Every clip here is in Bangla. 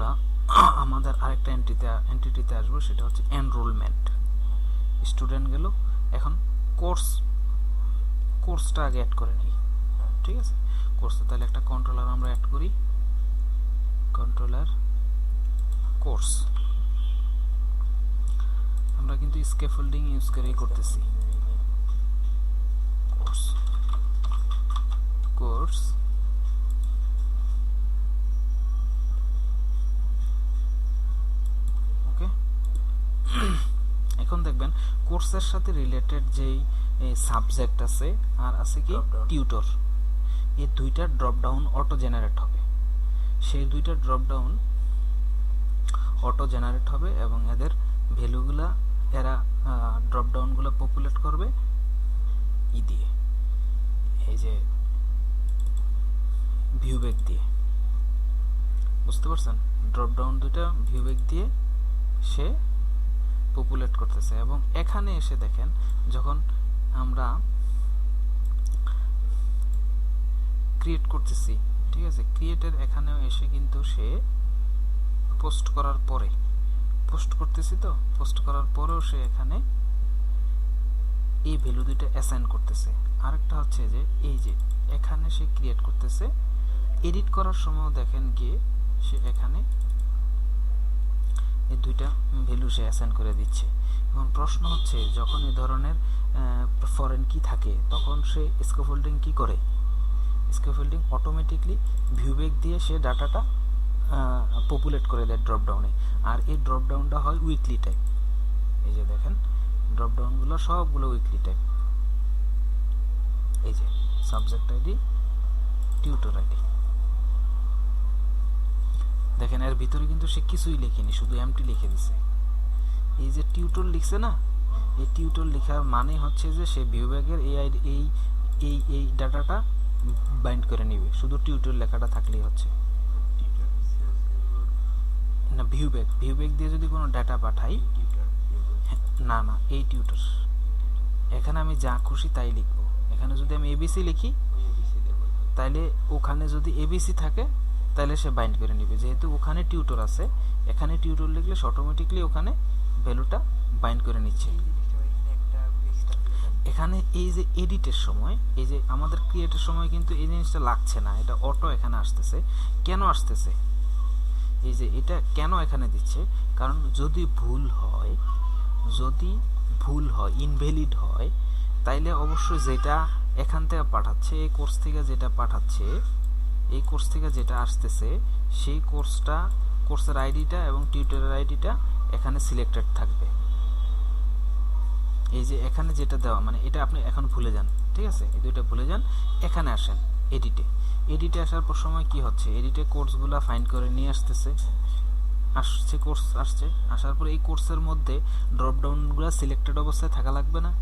আমরা আমাদের আরেকটা এন্টিটিতে আসবো, সেটা হচ্ছে এনরোলমেন্ট। স্টুডেন্ট গেল, এখন কোর্সটা আগে অ্যাড করে নিই। ঠিক আছে, কোর্সে তাহলে একটা কন্ট্রোলার আমরা অ্যাড করি, কন্ট্রোলার কোর্স। আমরা কিন্তু স্ক্যাফোল্ডিং ইউজ করেই করতেছি। Course okay. এখন দেখবেন কোর্সের সাথে রিলেটেড যেই সাবজেক্ট আছে আর আছে কি টিউটর, এই দুইটা ড্রপ ডাউন অটো জেনারেট হবে। সেই দুইটা ড্রপ ডাউন অটো জেনারেট হবে এবং এদের ভ্যালুগুলা এরা ড্রপ ডাউনগুলো পপুলেট করবে দিয়ে, এই যে ভিউব্যাক দিয়ে। বুঝতে পারছেন? ড্রপ ডাউন দুইটা ভিউব্যাক দিয়ে সে পপুলেট করতেছে। এবং এখানে এসে দেখেন, যখন আমরা ক্রিয়েট করতেছি, ঠিক আছে, ক্রিয়েটের এখানেও এসে কিন্তু সে পোস্ট করার পরে, পোস্ট করতেছি তো, পোস্ট করার পরেও সে এখানে এই ভ্যালু দুইটা অ্যাসাইন করতেছে। আরেকটা হচ্ছে যে এই যে এখানে সে ক্রিয়েট করতেছে, এডিট করার সময় দেখেন গিয়ে সে এখানে এই দুইটা ভ্যালু সে অ্যাসাইন করে দিচ্ছে। এবং প্রশ্ন হচ্ছে, যখন এই ধরনের ফরেন কি থাকে তখন সে স্ক্যাফোল্ডিং কি করে? স্ক্যাফোল্ডিং অটোমেটিকলি ভিউব্যাক দিয়ে সে ডাটাটা পপুলেট করে দেয় ড্রপ ডাউনে। আর এই ড্রপ ডাউনটা হয় উইকলি টাইপ। এই যে দেখেন ড্রপ ডাউনগুলো সবগুলো উইকলি টাইপ। এই যে সাবজেক্ট আইডি, টিউটর আইডি, দেখেন এর ভিতরে কিন্তু সে কিছুই লেখেনি, শুধু এমটি লিখে দিছে। এই যে টিউটর লিখছে না, এই টিউটর লেখার মানে হচ্ছে যে সে ভিউব্যাকের এই আইডি এই ডাটাটা বাইন্ড করে নিবে, শুধু টিউটর লেখাটা থাকলেই হচ্ছে না। ভিউব্যাক দিয়ে যদি কোনো ডাটা পাঠাই, না না এই টিউটর, এখানে আমি যা খুশি তাই লিখবো। এখানে যদি আমি এবিসি লিখি, তাইলে ওখানে যদি এবিসি থাকে তাহলে সে বাইন্ড করে নিবে। যেহেতু ওখানে টিউটর আছে, এখানে টিউটর লিখলে সে অটোমেটিকলি ওখানে ভ্যালুটা বাইন্ড করে নিচ্ছে। এখানে এই যে এডিটের সময়, এই যে আমাদের ক্রিয়েটের সময় কিন্তু এই জিনিসটা লাগছে না, এটা অটো এখানে আসতেছে। কেন আসতেছে? এই যে এটা কেন এখানে দিচ্ছে, কারণ যদি ভুল হয়, ইনভ্যালিড হয়, তাইলে অবশ্যই যেটা এখান থেকে পাঠাচ্ছে, এই কোর্স থেকে যেটা পাঠাচ্ছে, এই কোর্স থেকে যেটা আসতেছে, সেই কোর্সের আইডিটা এবং টিউটরের আইডিটা এখানে সিলেক্টেড থাকবে। এই যে এখানে যেটা দেওয়া, মানে এটা আপনি এখন ভুলে যান, ঠিক আছে, এই দুইটা ভুলে যান। এখানে আসেন এডিটে আসার পর সময় কি হচ্ছে, এডিটে কোর্সগুলো ফাইন্ড করে নিয়ে আসতেছে, কোর্স আসছে, আসার পর এই কোর্সের মধ্যে ড্রপ ডাউনগুলো সিলেক্টেড অবস্থায় থাকা লাগবে না?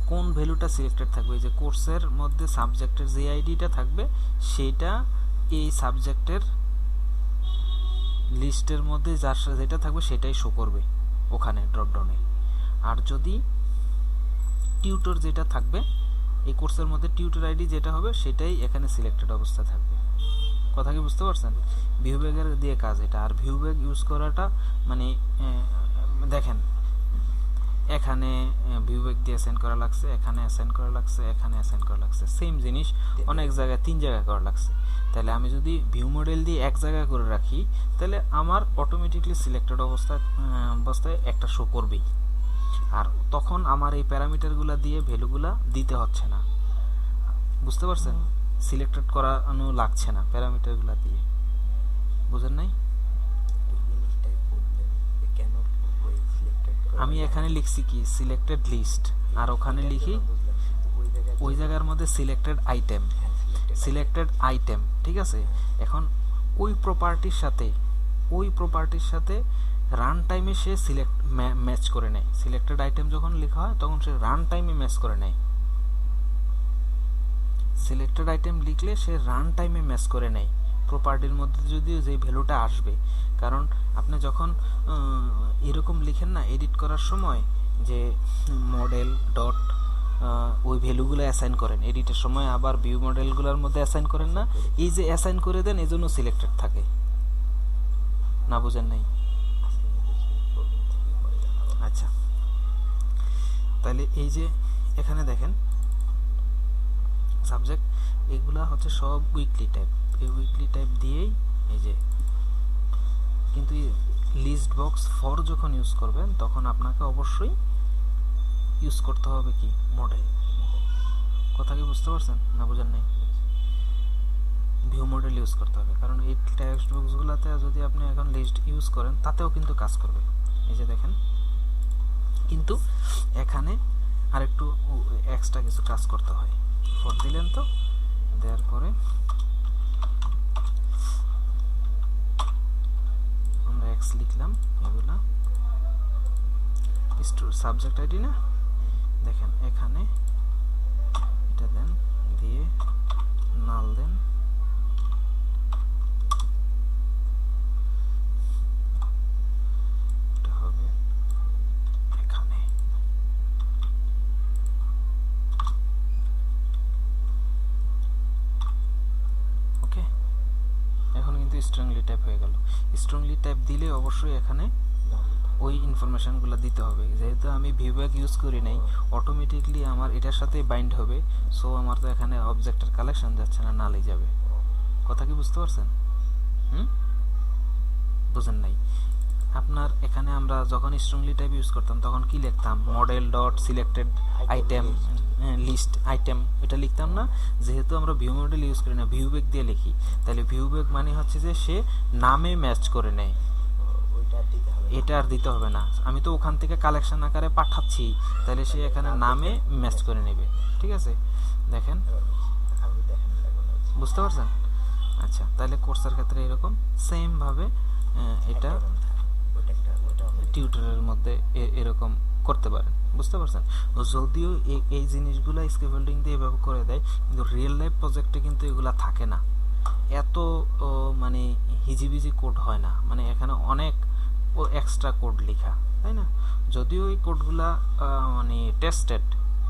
কোন ভ্যালুটা সিলেক্টেড থাকবে? যে কোর্সের মধ্যে সাবজেক্টের যে আইডিটা থাকবে, সেটা এই সাবজেক্টের লিস্টের মধ্যে যেটা থাকবে সেটাই শো করবে ওখানে ড্রপ ডাউনে। আর যদি টিউটর যেটা থাকবে, এই কোর্সের মধ্যে টিউটর আইডি যেটা হবে সেটাই এখানে সিলেক্টেড অবস্থা থাকবে। কথা কি বুঝতে পারছেন? ভিউব্যাকের দিয়ে কাজ এটা। আর ভিউব্যাক ইউজ করাটা মানে দেখেন, এখানে ভিউব্যাক দিয়ে অ্যাসাইন করা লাগছে, এখানে অ্যাসাইন করা লাগছে, এখানে অ্যাসাইন করা লাগছে, সেম জিনিস অনেক জায়গায় 3 জায়গায় করা লাগছে। তাহলে আমি যদি ভিউ মডেল দিয়ে এক জায়গায় করে রাখি, তাহলে আমার অটোমেটিকলি সিলেক্টেড অবস্থায় একটা শো করবেই। আর তখন আমার এই প্যারামিটারগুলো দিয়ে ভ্যালুগুলা দিতে হচ্ছে না। বুঝতে পারছেন? সিলেক্টেড করানো লাগছে না প্যারামিটারগুলো দিয়ে। বুঝেন নাই? আমি এখানে লিখছি কি সিলেক্টেড লিস্ট, আর ওখানে লিখি ওই জায়গার মধ্যে সিলেক্টেড আইটেম, ঠিক আছে। এখন ওই প্রপার্টির সাথে রান টাইমে সে ম্যাচ করে নেয়। সিলেক্টেড আইটেম যখন লেখা হয় তখন সে রান টাইমে ম্যাচ করে নেয়। সিলেক্টেড আইটেম লিখলে সে রান টাইমে ম্যাচ করে নেয় প্রপার্টির মধ্যে যদিও যে ভ্যালুটা আসবে। কারণ আপনি যখন এরকম লিখেন না এডিট করার সময়, যে মডেল ডট ওই ভ্যালুগুলো অ্যাসাইন করেন এডিটের সময়, আবার ভিউ মডেলগুলোর মধ্যে অ্যাসাইন করেন না, এই যে অ্যাসাইন করে দেন এই জন্য সিলেক্টেড থাকে। না বুঝেন নাই? আচ্ছা, তাহলে এই যে এখানে দেখেন সাবজেক্ট, এগুলা হচ্ছে সব উইকলি টাইপ। এই উইকলি টাইপ দিয়েই এই যে, কিন্তু লিস্ট বক্স ফর যখন ইউজ করবেন তখন আপনাকে অবশ্যই ইউজ করতে হবে কি, মডেল। কথা কি বুঝতে পারছেন না বুঝেন নাই? ভিউ মডেল ইউজ করতে হবে, কারণ এই টেক্সট বক্সগুলোতে যদি আপনি এখন লিস্ট ইউজ করেন তাতেও কিন্তু কাজ করবে। এই যে দেখেন, কিন্তু এখানে আরেকটু এক্সট্রা কিছু কাজ করতে হয়। ফর দিলেন তো, দেওয়ার পরে আমরা এক্স লিখলাম, এগুলা সাবজেক্ট আইডি না, দেখেন এখানে এটা দেন, দিয়ে নাল দেন, এটা হবে এখানে। ওকে, এখন কিন্তু স্ট্রংলি টাইপ হয়ে গেল। স্ট্রংলি টাইপ দিলে অবশ্যই এখানে ওই ইনফরমেশনগুলো দিতে হবে। যেহেতু আমি ভিউব্যাক ইউজ করি নাই, অটোমেটিকলি আমার এটার সাথে বাইন্ড হবে, সো আমার তো এখানে অবজেক্টের কালেকশন যাচ্ছে না, নালেই যাবে। কথা কি বুঝতে পারছেন? বুঝেন নাই? আপনার এখানে আমরা যখন স্ট্রংলি টাইপ ইউজ করতাম তখন কি লিখতাম, model dot selected item list item, এটা লিখতাম না। যেহেতু আমরা ভিউ মডেল ইউজ করি না, ভিউব্যাক দিয়ে লিখি, তাহলে ভিউব্যাক মানে হচ্ছে যে সে নামে ম্যাচ করে নেয়, এটা আর দিতে হবে না। আমি তো ওখান থেকে কালেকশন আকারে পাঠাচ্ছি, তাহলে সে এখানে নামে ম্যাচ করে নেবে। ঠিক আছে, দেখেন বুঝতে পারছেন? আচ্ছা, তাহলে কোর্সের ক্ষেত্রে এরকম সেম ভাবে এটা টিউটরের মধ্যে এরকম করতে পারেন। বুঝতে পারছেন? যদিও এই জিনিসগুলো স্কেফোল্ডিং দিয়ে এভাবে করে দেয়, কিন্তু রিয়েল লাইফ প্রজেক্টে কিন্তু এগুলা থাকে না, এত মানে হিজিবিজি কোড হয় না, মানে এখানে অনেক এক্সট্রা কোড লেখা, তাই না? যদিও এই কোডগুলা মানে টেস্টেড,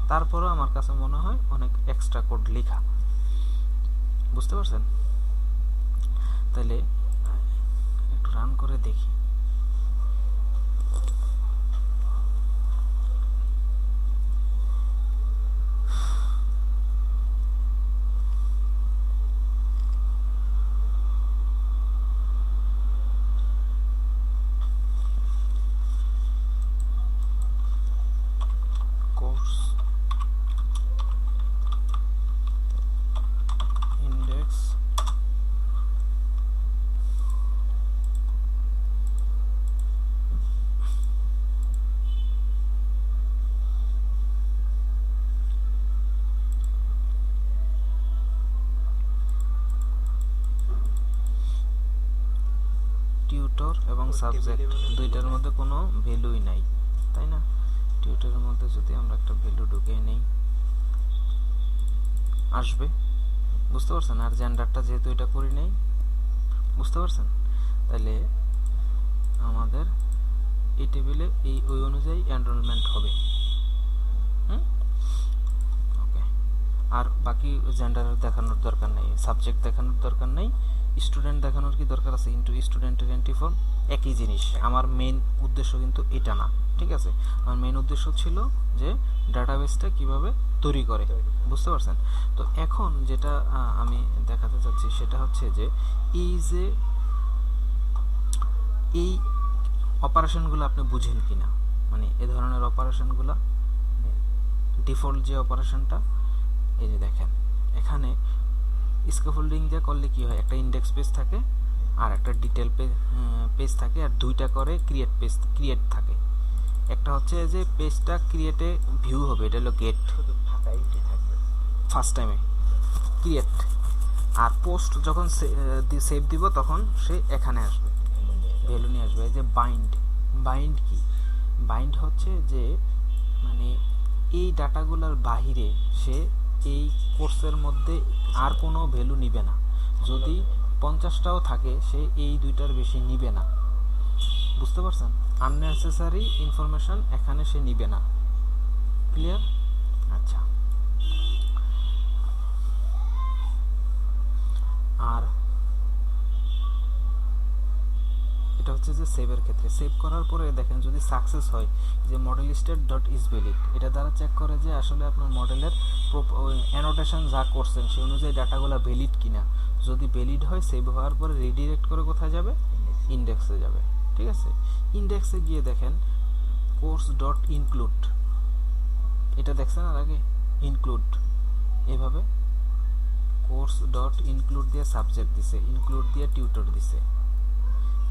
তারপরেও আমার কাছে মনে হয় অনেক এক্সট্রা কোড লেখা। বুঝতে পারছেন? তাহলে একটু রান করে দেখি। কোর্স ইন্ডেক্স টিউটর এবং সাবজেক্ট দুইটার মধ্যে কোনো ভ্যালুই নাই, তাই না? টিউটরের মধ্যে যদি আমরা একটা ভ্যালু ঢুকিয়ে নেই, আসবে। বুঝতে পারছেন? আর জেন্ডারটা যেহেতু এটা করি নেই, বুঝতে পারছেন? তাহলে আমাদের এই টেবিলে এই ওই অনুযায়ী এনরোলমেন্ট হবে। ওকে, আর বাকি জেন্ডার দেখানোর দরকার নেই, সাবজেক্ট দেখানোর দরকার নেই, স্টুডেন্ট দেখানোর কি দরকার আছে? ইন্টু স্টুডেন্টের এন্ট্রি ফর্ম একই জিনিস। আমার মেইন উদ্দেশ্য কিন্তু এটা না, ঠিক আছে? আমার মেইন উদ্দেশ্য ছিল যে ডাটাবেসটা কিভাবে তৈরি করে। বুঝতে পারছেন? তো এখন যেটা আমি দেখাতে চাচ্ছি সেটা হচ্ছে যে এই যে এই অপারেশনগুলো আপনি বুঝেন কিনা, মানে এ ধরনের অপারেশনগুলো, ডিফল্ট যে অপারেশনটা, এই যে দেখেন এখানে স্ক্যাফোল্ডিং দিয়ে করলে কি হয়, একটা ইন্ডেক্স পেজ থাকে আর একটা ডিটেল পেজ থাকে, আর দুইটা করে ক্রিয়েট থাকে। একটা হচ্ছে যে পেজটা ক্রিয়েটে ভিউ হবে, এটা হলো গেট, ফার্স্ট টাইমে ক্রিয়েট, আর পোস্ট যখন সেভ দিব তখন সে এখানে আসবে, ভ্যালু নিয়ে আসবে। এই যে বাইন্ড কি, বাইন্ড হচ্ছে যে মানে এই ডাটাগুলোর বাহিরে সে এই কোর্সের মধ্যে আর কোনো ভ্যালু নিবে না। যদি 50টাও থাকে সে এই দুইটার বেশি নিবে না। বুঝতে পারছেন? আননেসেসারি ইনফরমেশন এখানে সে নিবে না। ক্লিয়ার? আচ্ছা, আর এটা হচ্ছে যে সেভের ক্ষেত্রে সেভ করার পরে দেখেন যদি সাকসেস হয় যে model state dot is valid, এটা দ্বারা চেক করে যে আসলে আপনার মডেলের অ্যানোটেশন যা করছেন সেই অনুযায়ী ডাটাগুলো ভ্যালিড কিনা। যদি ভ্যালিড হয় সেভ হওয়ার পরে রিডিরেক্ট করে কোথায় যাবে, ইন্ডেক্সে যাবে। ঠিক আছে, ইন্ডেক্সে গিয়ে দেখেন কোর্স ডট ইনক্লুড, এটা দেখছেন আর আগে ইনক্লুড, এভাবে কোর্স ডট ইনক্লুড দিয়ে সাবজেক্ট দিছে, ইনক্লুড দিয়ে টিউটর দিছে।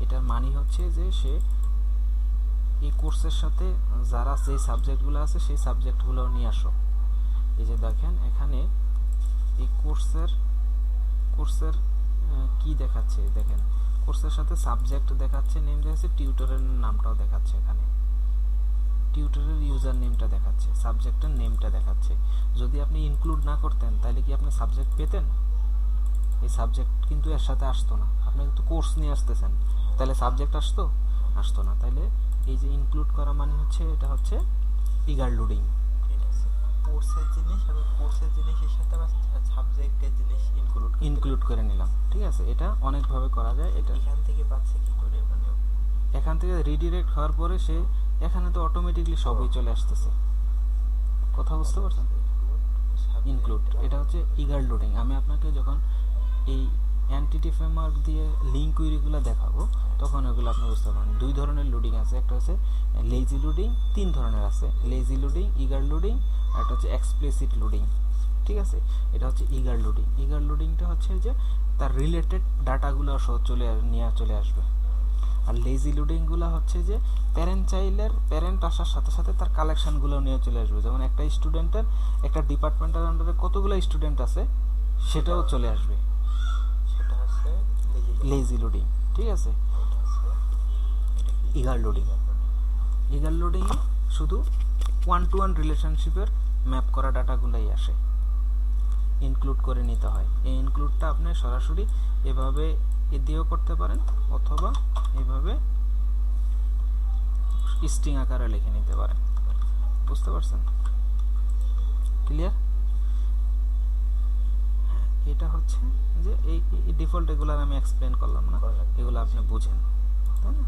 এটার মানে হচ্ছে যে সে এই কোর্সের সাথে যারা যে সাবজেক্টগুলো আছে সেই সাবজেক্টগুলো নিয়ে আসো। এই যে দেখেন এখানে এই কোর্সের কি দেখাচ্ছে, দেখেন কোর্সের সাথে সাবজেক্ট দেখাচ্ছে, নেম দেখাচ্ছে, টিউটরের নামটাও দেখাচ্ছে, এখানে টিউটরের ইউজার নেমটা দেখাচ্ছে, সাবজেক্টের নেমটা দেখাচ্ছে। যদি আপনি ইনক্লুড না করতেন তাহলে কি আপনি সাবজেক্ট পেতেন? এই সাবজেক্ট কিন্তু এর সাথে আসতো না। আপনি কিন্তু কোর্স নিয়ে আসতেছেন, তাহলে সাবজেক্ট আসতো না। তাহলে এই যে ইনক্লুড করা মানে হচ্ছে এটা হচ্ছে ইগার লোডিং। কোর্সের জিনিস আমি কোর্সের জিনিসের সাথে আমার সাবজেক্টের জিনিস ইনক্লুড করে নিলাম। ঠিক আছে, এটা অনেকভাবে করা যায়। এটা এখান থেকে পাচ্ছে কি করে, মানে এখান থেকে রিডিরেক্ট হওয়ার পরে সে এখানে তো অটোমেটিকলি সবই চলে আসতেছে। কথা বুঝতে পারছেন? ইনক্লুড এটা হচ্ছে ইগার লোডিং। আমি আপনাকে যখন এই এন্টিটি ফ্রেমওয়ার্ক দিয়ে লিঙ্ক কুইরিগুলো দেখাবো তখন ওগুলো আপনি বুঝতে পারবেন। দুই ধরনের লোডিং আছে, একটা হচ্ছে লেজি লোডিং, তিন ধরনের আছে, লেজি লোডিং, ইগার লোডিং, আর একটা হচ্ছে এক্সপ্লিসিট লোডিং। ঠিক আছে, এটা হচ্ছে ইগার লোডিং। ইগার লোডিংটা হচ্ছে যে তার রিলেটেড ডাটাগুলো সহ চলে আসবে। আর লেজি লোডিংগুলো হচ্ছে যে প্যারেন্ট আসার সাথে সাথে তার কালেকশনগুলো নিয়ে চলে আসবে। যেমন একটা স্টুডেন্টের একটা ডিপার্টমেন্টের আন্ডারে কতগুলো স্টুডেন্ট আছে সেটাও চলে আসবে, সেটা হচ্ছে লেজি লোডিং। ঠিক আছে, ইগার লোডিং। ইগার লোডিংয়ে শুধু ওয়ান টু ওয়ান রিলেশনশিপের ম্যাপ করা ডাটাগুলোই আসে, ইনক্লুড করে নিতে হয়। এই ইনক্লুডটা আপনি সরাসরি এভাবে দিয়েও করতে পারেন অথবা এভাবে স্ট্রিং আকারে লিখে নিতে পারেন। বুঝতে পারছেন? ক্লিয়ার? হ্যাঁ, এটা হচ্ছে যে এই ডিফল্ট এগুলো আমি এক্সপ্লেন করলাম না, এগুলো আপনি বুঝেন, তাই না?